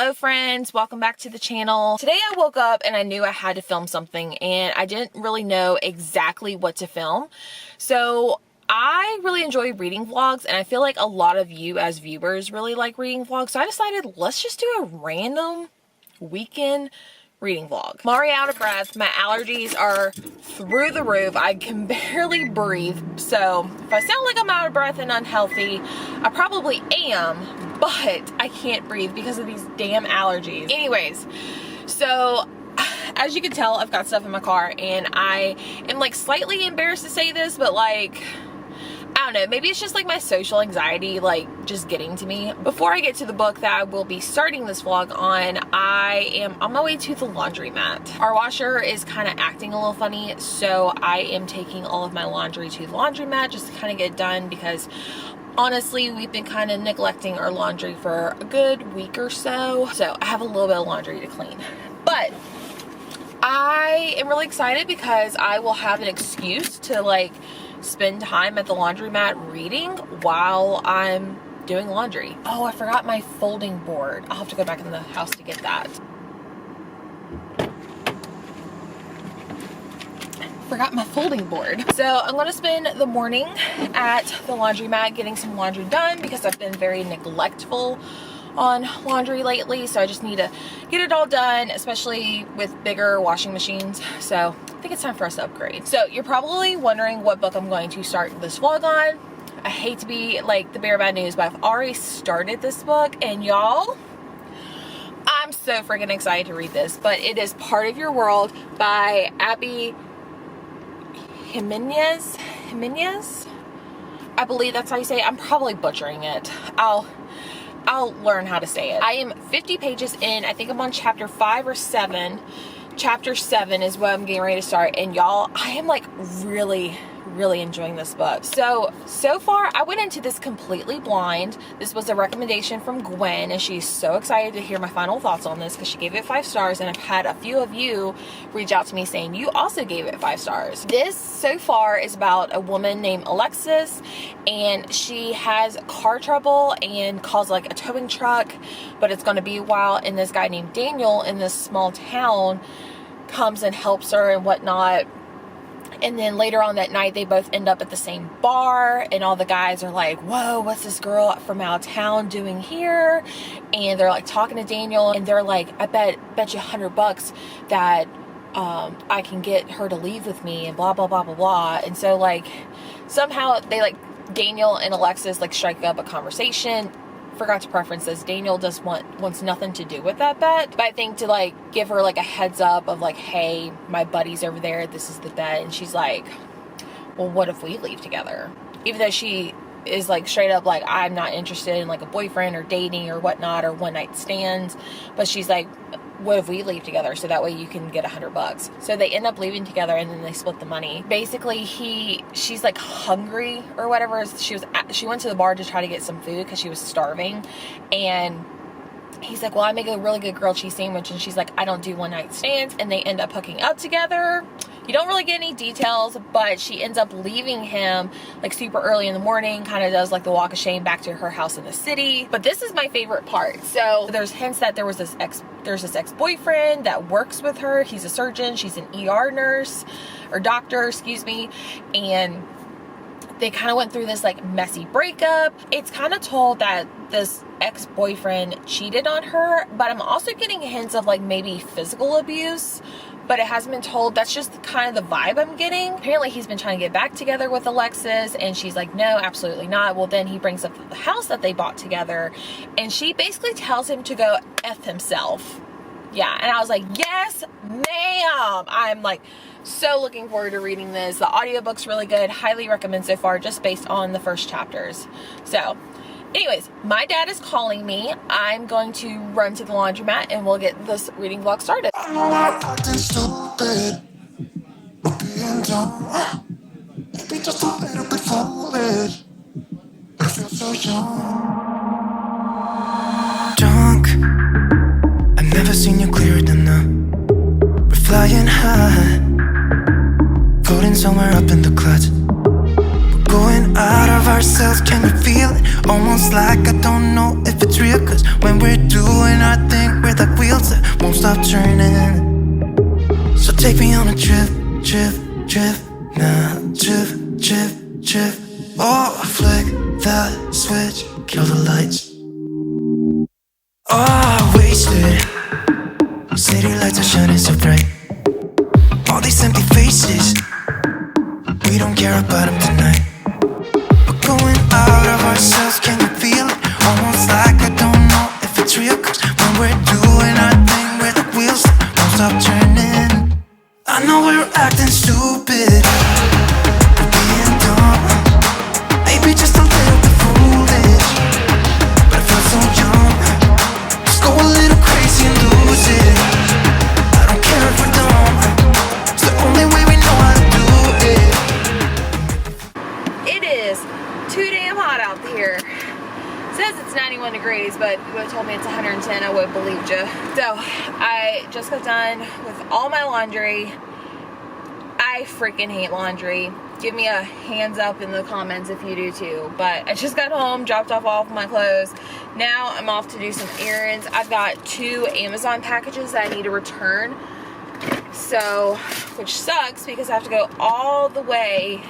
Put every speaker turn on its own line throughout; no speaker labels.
Hello friends, welcome back to the channel. Today I woke up and I knew I had to film something and I didn't really know exactly what to film. So I really enjoy reading vlogs and I feel like a lot of you as viewers really like reading vlogs. So I decided let's just do a random weekend reading vlog. I'm already out of breath. My allergies are through the roof. I can barely breathe. So if I sound like I'm out of breath and unhealthy, I probably am, but I can't breathe because of these damn allergies. Anyways, so as you can tell, I've got stuff in my car and I am like slightly embarrassed to say this, but like, I don't know, maybe it's just like my social anxiety like just getting to me. Before I get to the book that I will be starting this vlog on, I am on my way to the laundromat. Our washer is kind of acting a little funny, so I am taking all of my laundry to the laundromat just to kind of get it done because honestly, we've been kind of neglecting our laundry for a good week or so. So I have a little bit of laundry to clean. But I am really excited because I will have an excuse to like spend time at the laundromat reading while I'm doing laundry. Oh, I forgot my folding board. I'll have to go back in the house to get that. Forgot my folding board. So I'm gonna spend the morning at the laundromat getting some laundry done because I've been very neglectful on laundry lately, so I just need to get it all done, especially with bigger washing machines. So I think it's time for us to upgrade. So you're probably wondering what book I'm going to start this vlog on. I hate to be like the bearer of bad news, but I've already started this book and y'all, I'm so freaking excited to read this, but it is Part of Your World by Abby Jimenez. I believe that's how you say it. I'm probably butchering it. I'll learn how to say it. I am 50 pages in. I think I'm on chapter 5 or 7. Chapter 7 is what I'm getting ready to start. And y'all, I am like really enjoying this book. So far, I went into this completely blind. This was a recommendation from Gwen, and she's so excited to hear my final thoughts on this because she gave it 5 stars, and I've had a few of you reach out to me saying you also gave it 5 stars. This, so far, is about a woman named Alexis, and she has car trouble and calls like a towing truck, but it's going to be a while, and this guy named Daniel in this small town comes and helps her and whatnot. And then later on that night, they both end up at the same bar, and all the guys are like, whoa, what's this girl from out of town doing here? And they're like talking to Daniel, and they're like, I bet you $100 that I can get her to leave with me, and blah, blah, blah, blah, blah. And so like somehow they like, Daniel and Alexis like strike up a conversation. Forgot to preference this. Daniel wants nothing to do with that bet, but I think to like give her like a heads up of like, hey, my buddy's over there, this is the bet. And she's like, well, what if we leave together? Even though she is like straight up like, I'm not interested in like a boyfriend or dating or whatnot or one night stands, but she's like, what if we leave together so that way you can get $100? So they end up leaving together, and then they split the money. Basically, she's like hungry or whatever. She went to the bar to try to get some food because she was starving, and he's like, well, I make a really good grilled cheese sandwich, and she's like, I don't do one night stands, and they end up hooking up together. You don't really get any details, but she ends up leaving him like super early in the morning, kind of does like the walk of shame back to her house in the city. But this is my favorite part. So there's hints that there's this ex-boyfriend that works with her. He's a surgeon. She's an ER nurse or doctor, excuse me. And they kind of went through this like messy breakup. It's kind of told that this ex-boyfriend cheated on her, but I'm also getting hints of like maybe physical abuse, but it hasn't been told. That's just kind of the vibe I'm getting. Apparently he's been trying to get back together with Alexis, and she's like, no, absolutely not. Well, then he brings up the house that they bought together, and she basically tells him to go F himself. Yeah, and I was like, yes, ma'am. I'm like so looking forward to reading this. The audiobook's really good. Highly recommend so far, just based on the first chapters. So anyways, my dad is calling me. I'm going to run to the laundromat and we'll get this reading vlog started.
I know I'm acting stupid, but being dumb, maybe just a little bit foolish. I feel so young. Drunk, I've never seen you clearer than now. We're flying high, floating somewhere up in the clouds. We're going out of our ourselves, can you feel it? Almost like I don't know if it's real, cause when we're doing our thing, we're like wheels that won't stop turning. So take me on a trip, trip, trip, now trip, trip, trip. Oh, flick the switch, kill the lights. Oh, wasted. City lights are shining so bright. All these empty faces, we don't care about them tonight. We're going out of ourselves, can you feel it? Almost like I don't know if it's real, cause when we're doing our thing, we're the wheels that won't stop turning. I know we're acting stupid, we're being dumb, maybe just a little bit foolish, but it feels so young. Just go a little crazy and lose it. I don't care if we're dumb, it's the only way we know how to do it.
It is too damn hot out here. It says it's 91 degrees, but you would have told me it's 110, I would have believed you. So, I just got done with all my laundry. I freaking hate laundry. Give me a hands up in the comments if you do too. But I just got home, dropped off all of my clothes. Now I'm off to do some errands. I've got 2 Amazon packages that I need to return. So, which sucks because I have to go all the way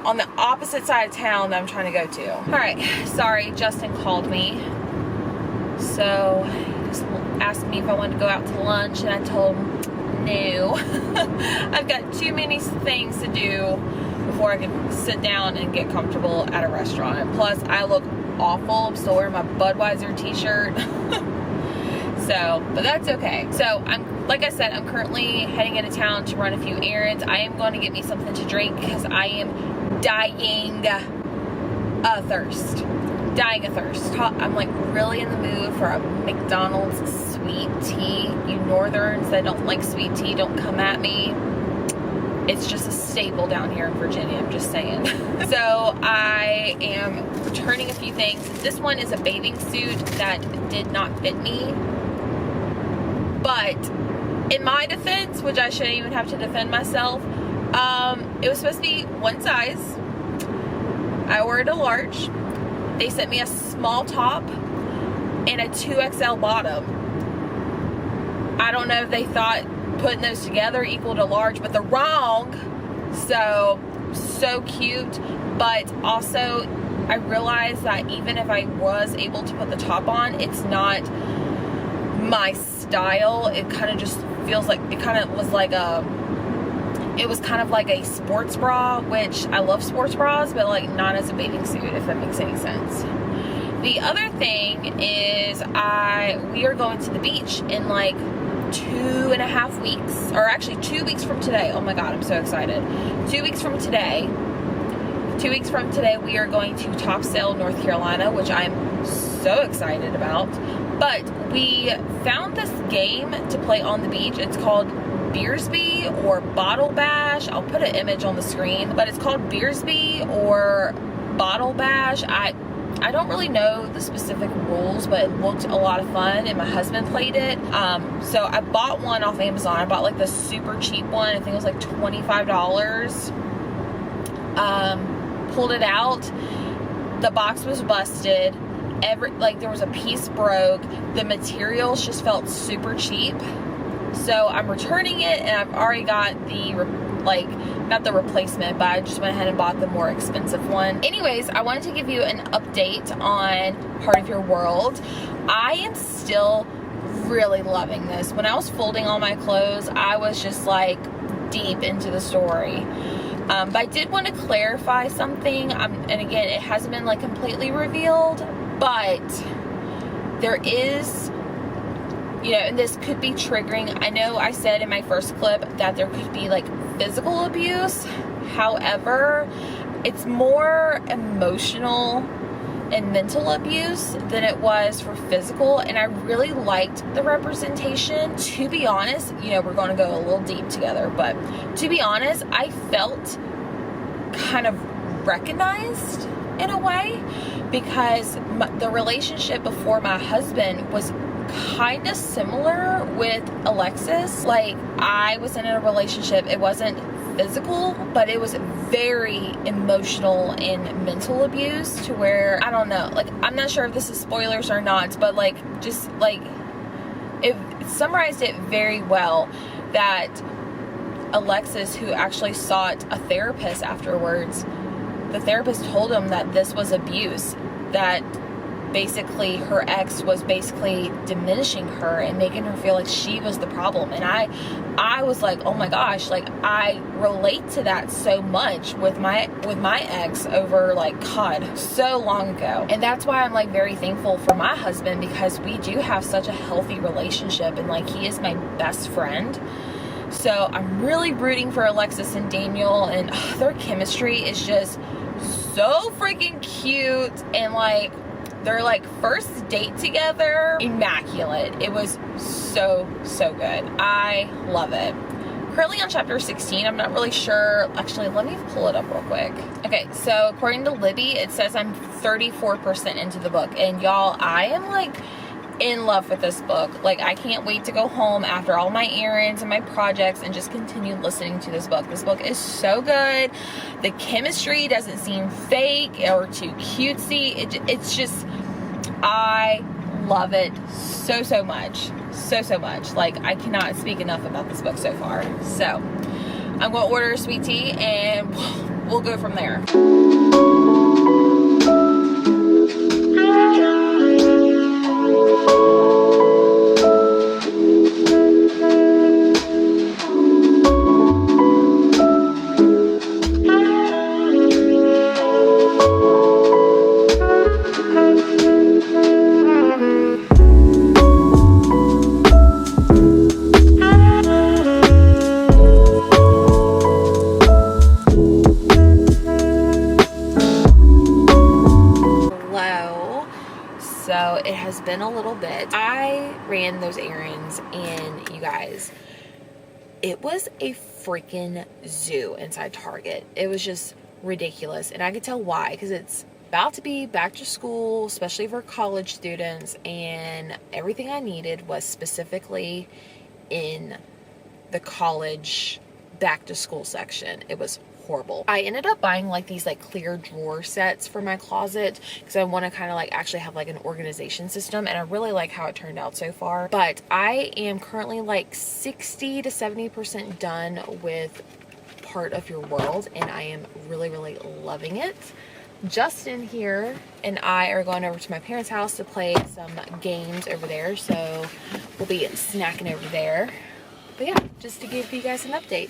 on the opposite side of town that I'm trying to go to. Alright, sorry, Justin called me. So, he just asked me if I wanted to go out to lunch, and I told him no. I've got too many things to do before I can sit down and get comfortable at a restaurant. Plus, I look awful. I'm still wearing my Budweiser t-shirt. So, but that's okay. So, like I said, I'm currently heading into town to run a few errands. I am going to get me something to drink because I am dying of thirst. I'm like really in the mood for a McDonald's sweet tea. You northerns that don't like sweet tea, don't come at me. It's just a staple down here in Virginia, I'm just saying. So I am returning a few things. This one is a bathing suit that did not fit me. But in my defense, which I shouldn't even have to defend myself, it was supposed to be one size. I ordered a large. They sent me a small top and a 2XL bottom. I don't know if they thought putting those together equaled a large, but they're wrong. So cute. But also, I realized that even if I was able to put the top on, it's not my style. It kind of just feels like, it was kind of like a sports bra, which I love sports bras, but like not as a bathing suit, if that makes any sense. The other thing is we are going to the beach in like 2.5 weeks, or actually 2 weeks from today. Oh my God, I'm so excited. 2 weeks from today, we are going to Topsail, North Carolina, which I'm so excited about. But we found this game to play on the beach. It's called Beersby or Bottle Bash. I'll put an image on the screen, but it's called Beersby or Bottle Bash. I don't really know the specific rules, but it looked a lot of fun, and my husband played it. So I bought one off Amazon. I bought like the super cheap one. I think it was like $25. Pulled it out. The box was busted. There was a piece broke. The materials just felt super cheap. So I'm returning it, and I've already got not the replacement, but I just went ahead and bought the more expensive one. Anyways, I wanted to give you an update on Part of Your World. I am still really loving this. When I was folding all my clothes, I was just like deep into the story. But I did want to clarify something, and again, it hasn't been like completely revealed, but there is, and this could be triggering. I know I said in my first clip that there could be like physical abuse. However, it's more emotional and mental abuse than it was for physical, and I really liked the representation. To be honest, we're going to go a little deep together, but to be honest, I felt kind of recognized in a way, because the relationship before my husband was kind of similar with Alexis. Like, I was in a relationship, it wasn't physical, but it was very emotional and mental abuse, to where, I don't know, like, I'm not sure if this is spoilers or not, but like, just like, it summarized it very well, that Alexis, who actually sought a therapist afterwards, the therapist told him that this was abuse, that basically her ex was basically diminishing her and making her feel like she was the problem. And I was like, oh my gosh, like, I relate to that so much with my ex over, like, God, so long ago. And that's why I'm like very thankful for my husband, because we do have such a healthy relationship, and like, he is my best friend. So I'm really rooting for Alexis and Daniel, and their chemistry is just so freaking cute. And like, their like first date together, immaculate. It was so good. I love it. Currently on chapter 16. I'm not really sure. Actually, let me pull it up real quick. Okay, so according to Libby, it says I'm 34% into the book. And y'all, I am like in love with this book. Like, I can't wait to go home after all my errands and my projects and just continue listening to this book. This book is so good. The chemistry doesn't seem fake or too cutesy. It's just, I love it so much. So much. Like, I cannot speak enough about this book so far. So, I'm going to order a sweet tea and we'll go from there. So it has been a little bit. I ran those errands, and you guys, it was a freaking zoo inside Target. It was just ridiculous, and I could tell why, because it's about to be back to school, especially for college students, and everything I needed was specifically in the college back to school section. It was horrible. I ended up buying like these like clear drawer sets for my closet, because I want to kind of like actually have like an organization system, and I really like how it turned out so far. But I am currently like 60 to 70% done with part of your world, and I am really loving it. Justin here and I are going over to my parents' house to play some games over there, so we'll be snacking over there. But yeah, just to give you guys an update.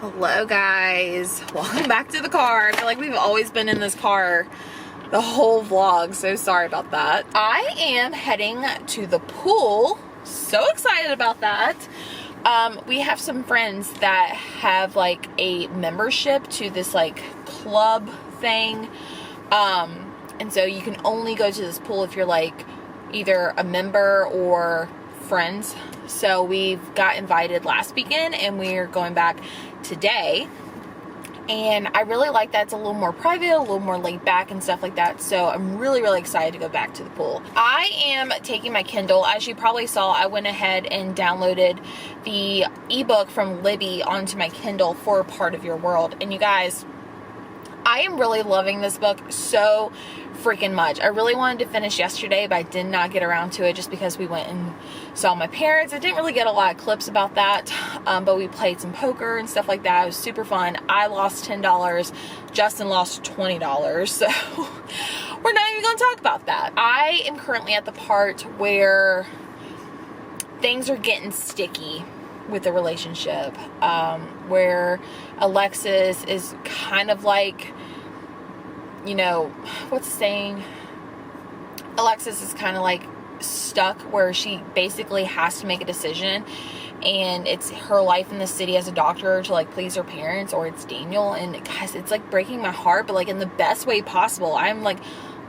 Hello guys, welcome back to the car. I feel like we've always been in this car the whole vlog, so sorry about that. I am heading to the pool, so excited about that. We have some friends that have like a membership to this like club thing, and so you can only go to this pool if you're like either a member or friends. So we got invited last weekend, and we're going back today, and I really like that. It's a little more private, a little more laid back and stuff like that, so I'm really excited to go back to the pool. I am taking my Kindle. As you probably saw, I went ahead and downloaded the ebook from Libby onto my Kindle for Part of Your World, and you guys, I am really loving this book so freaking much. I really wanted to finish yesterday, but I did not get around to it just because we went and saw my parents. I didn't really get a lot of clips about that, but we played some poker and stuff like that. It was super fun. I lost $10. Justin lost $20. So we're not even going to talk about that. I am currently at the part where things are getting sticky with the relationship, where Alexis is kind of like, you know, what's the saying? Alexis is kind of like stuck where she basically has to make a decision, and it's her life in the city as a doctor to like please her parents, or it's Daniel. And guys, it's like breaking my heart, but like in the best way possible. I'm like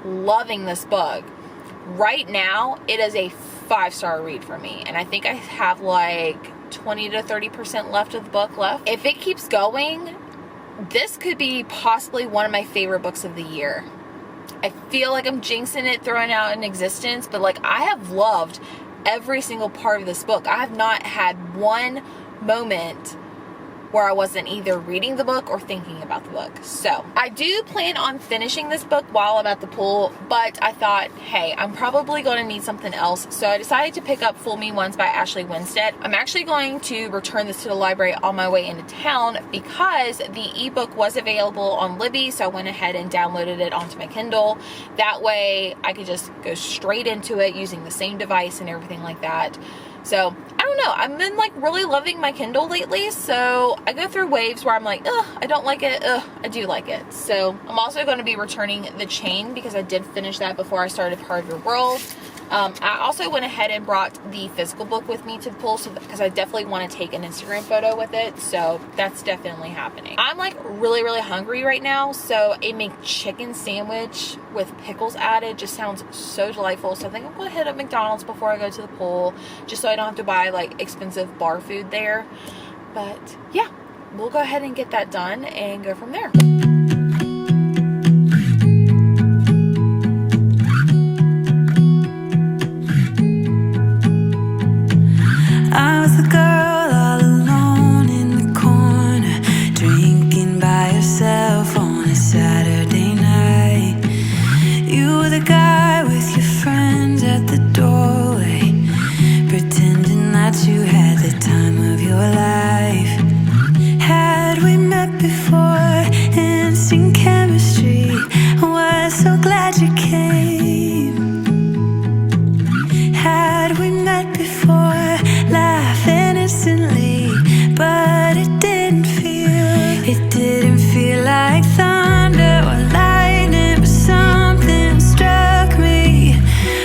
loving this book. Right now, it is a 5-star read for me, and I think I have like 20 to 30% left of the book left. If it keeps going, this could be possibly one of my favorite books of the year. I feel like I'm jinxing it, throwing out in existence, but like I have loved every single part of this book. I have not had one moment where I wasn't either reading the book or thinking about the book. So I do plan on finishing this book while I'm at the pool, but I thought, hey, I'm probably going to need something else. So I decided to pick up Fool Me Once by Ashley Winstead. I'm actually going to return this to the library on my way into town because the ebook was available on Libby, so I went ahead and downloaded it onto my Kindle. That way I could just go straight into it using the same device and everything like that. So, I don't know. I've been like really loving my Kindle lately. So, I go through waves where I'm like, ugh, I don't like it. Ugh, I do like it. So, I'm also going to be returning The Chain because I did finish that before I started Part of Your World. I also went ahead and brought the physical book with me to the pool because I definitely want to take an Instagram photo with it. So, that's definitely happening. I'm like really, really hungry right now. So, a McChicken sandwich with pickles added just sounds so delightful. So, I think I'm going to hit up McDonald's before I go to the pool just so I don't have to buy like expensive bar food there. But yeah, we'll go ahead and get that done and go from there.
I was the girl all alone in the corner, drinking by yourself on a Saturday night. You were the guy with your friends at the doorway, pretending that you had the time of your life. Had we met before, instant chemistry, I was so glad you came. Had we met before, laughing instantly, but it didn't feel like thunder or lightning, but something struck me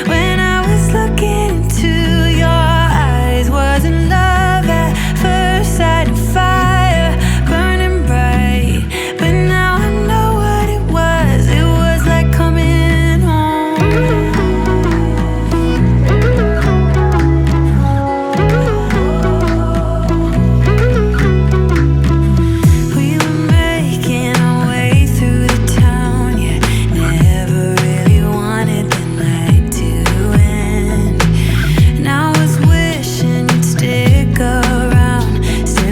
when I was looking into your eyes. Wasn't love at first sight, and fire burning bright, but now I know what it was. It was like coming home. We were making our way through the town, yeah, never really wanted the night to end, and I was wishing you'd stick around.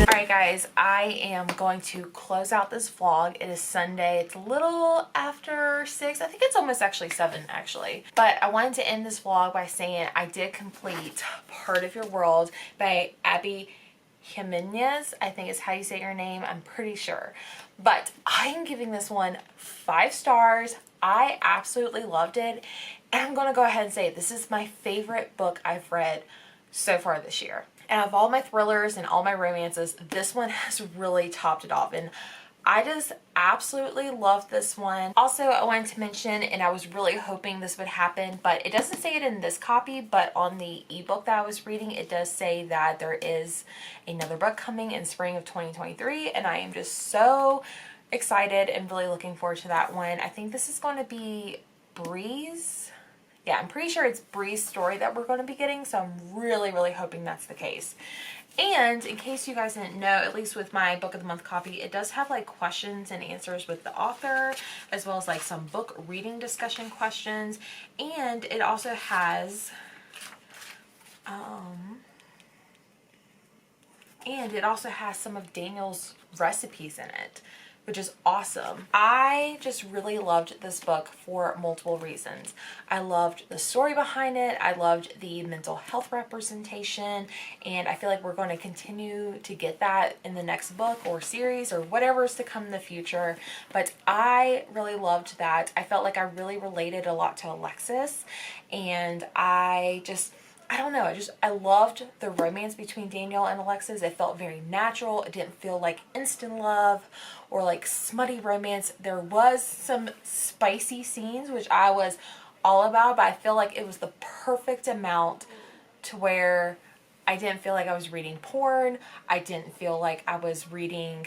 Alright guys, I am going to close out this vlog. It is Sunday. It's a little after 6. I think it's almost actually 7 actually. But I wanted to end this vlog by saying I did complete Part of Your World by Abby Jimenez, I think is how you say your name. I'm pretty sure. But I am giving this one 5 stars. I absolutely loved it. And I'm going to go ahead and say this is my favorite book I've read so far this year. And of all my thrillers and all my romances, this one has really topped it off. And I just absolutely love this one. Also, I wanted to mention, and I was really hoping this would happen, but it doesn't say it in this copy, but on the ebook that I was reading, it does say that there is another book coming in spring of 2023, and I am just so excited and really looking forward to that one. I think this is going to be Bree's. Yeah, I'm pretty sure it's Bree's story that we're going to be getting, so I'm really, really hoping that's the case. And in case you guys didn't know, at least with my book of the month copy, it does have like questions and answers with the author, as well as like some book reading discussion questions. And it also has, some of Daniel's recipes in it. which is awesome. I just really loved this book for multiple reasons. I loved the story behind it. I loved the mental health representation, and I feel like we're going to continue to get that in the next book or series or whatever is to come in the future. But I really loved that. I felt like I really related a lot to Alexis, and I don't know, I loved the romance between Danielle and Alexis. It felt very natural. It didn't feel like instant love or like smutty romance. There was some spicy scenes, which I was all about, but I feel like it was the perfect amount to where I didn't feel like I was reading porn. I didn't feel like I was reading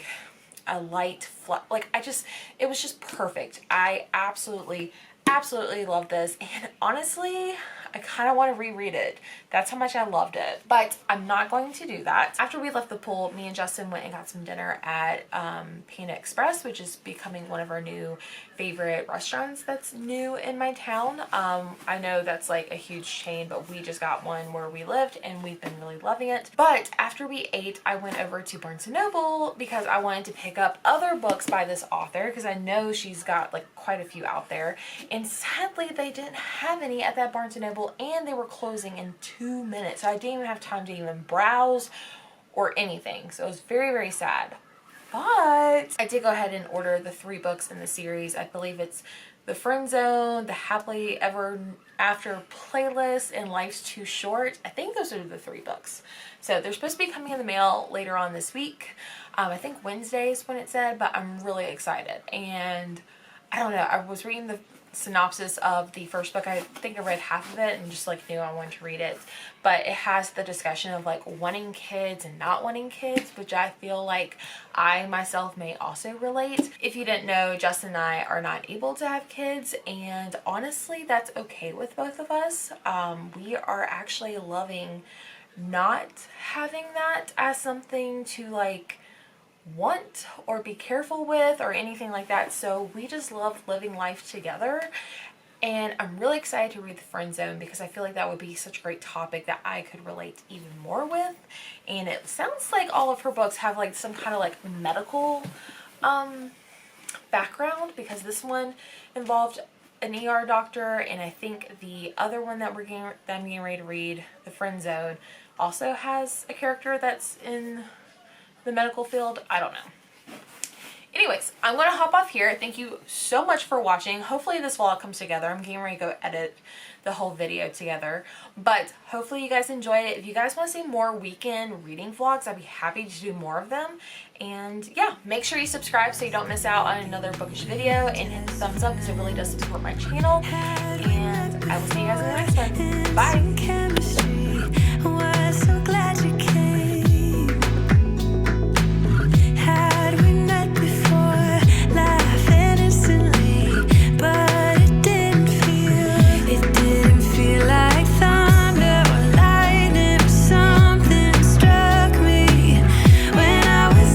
a light, it was just perfect. I absolutely loved this, and honestly, I kind of want to reread it. That's how much I loved it. But I'm not going to do that. After we left the pool, me and Justin went and got some dinner at Panda Express, which is becoming one of our new favorite restaurants that's new in my town. I know that's like a huge chain, but we just got one where we lived and we've been really loving it. But after we ate, I went over to Barnes & Noble because I wanted to pick up other books by this author because I know she's got like quite a few out there. And sadly, they didn't have any at that Barnes & Noble, and they were closing in 2 minutes. So I didn't even have time to even browse or anything. So it was very, very sad. But I did go ahead and order the 3 books in the series. I believe it's The Friend Zone, The Happily Ever After Playlist, and Life's Too Short. I think those are the 3 books. So they're supposed to be coming in the mail later on this week. I think Wednesday is when it said, but I'm really excited. And I don't know, I was reading the synopsis of the first book. I think I read half of it and just like knew I wanted to read it, but it has the discussion of like wanting kids and not wanting kids, which I feel like I myself may also relate. If you didn't know, Justin and I are not able to have kids, and honestly that's okay with both of us. We are actually loving not having that as something to like want or be careful with or anything like that. So we just love living life together, and I'm really excited to read The Friend Zone because I feel like that would be such a great topic that I could relate even more with. And it sounds like all of her books have like some kind of like medical background, because this one involved an ER doctor, and I think the other one that I'm getting ready to read, The Friend Zone, also has a character that's in the medical field. I don't know. Anyways, I'm going to hop off here. Thank you so much for watching. Hopefully this vlog comes together. I'm getting ready to go edit the whole video together, but hopefully you guys enjoyed it. If you guys want to see more weekend reading vlogs, I'd be happy to do more of them. And yeah, make sure you subscribe so you don't miss out on another bookish video, and hit the thumbs up because it really does support my channel. And I will see you guys in the next one. Bye!